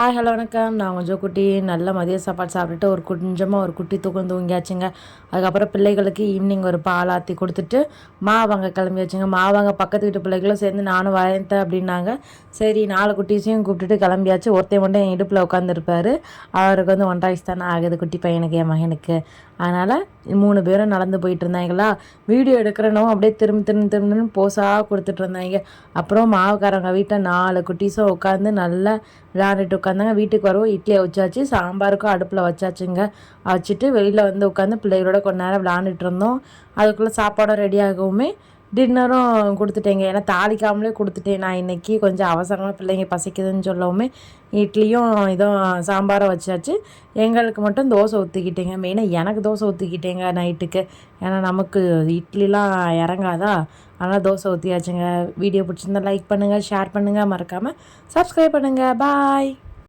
Hi hello வணக்கம். நான் கொஞ்சம் குட்டி நல்ல மதிய சாப்பாடு சாப்பிட்டுட்டு கொஞ்சமாக ஒரு குட்டி தூக்கம் தூங்கியாச்சுங்க. அதுக்கப்புறம் பிள்ளைகளுக்கு ஈவினிங் ஒரு பால் ஆற்றி கொடுத்துட்டு மாவாங்க கிளம்பியாச்சுங்க. மாவாங்க பக்கத்து வீட்டு பிள்ளைகளும் சேர்ந்து நானும் வரேன் அப்படின்னாங்க. சரி 4 குட்டீஸையும் கூப்பிட்டுட்டு கிளம்பியாச்சு. ஒருத்தன் மட்டும் என் இடுப்பில் உட்காந்துருப்பாரு. அவருக்கு 1.5 வயசு தானே ஆகுது குட்டி பையனுக்கு, என் மகனுக்கு. அதனால் 3 பேரும் நடந்து போயிட்டு இருந்தாங்களா, வீடியோ எடுக்கிறனோ அப்படியே திரும்ப போஸாக கொடுத்துட்டு இருந்தாங்க. அப்புறம் மாவுக்காரங்க வீட்டில் 4 குட்டீஸும் உட்காந்து நல்லா விளையாண்டுட்டு உட்காந்தாங்க. வீட்டுக்கு வரவும் இட்லியை வச்சாச்சு, சாம்பாருக்கும் அடுப்பில் வச்சாச்சுங்க. வச்சுட்டு வெளியில் உட்காந்து பிள்ளைகளோட கொஞ்ச நேரம் விளையாண்டுட்டு இருந்தோம். அதுக்குள்ளே சாப்பாடும் ரெடி ஆகவுமே டின்னரும் கொடுத்துட்டேங்க. ஏன்னா தாளிக்காமலே கொடுத்துட்டேன். நான் இன்றைக்கி கொஞ்சம் அவசரமாக பிள்ளைங்க பசிக்குதுன்னு சொல்லவுமே இட்லியும் சாம்பாரும் வச்சாச்சு. எங்களுக்கு மட்டும் தோசை ஊற்றிக்கிட்டேங்க. மெயினாக எனக்கு தோசை ஊற்றிக்கிட்டேங்க நைட்டுக்கு. ஏன்னா நமக்கு இட்லிலாம் இறங்காதா, அதனால் தோசை ஊற்றியாச்சுங்க. வீடியோ பிடிச்சிருந்தா லைக் பண்ணுங்கள், ஷேர் பண்ணுங்கள், மறக்காமல் சப்ஸ்கிரைப் பண்ணுங்கள். பாய்.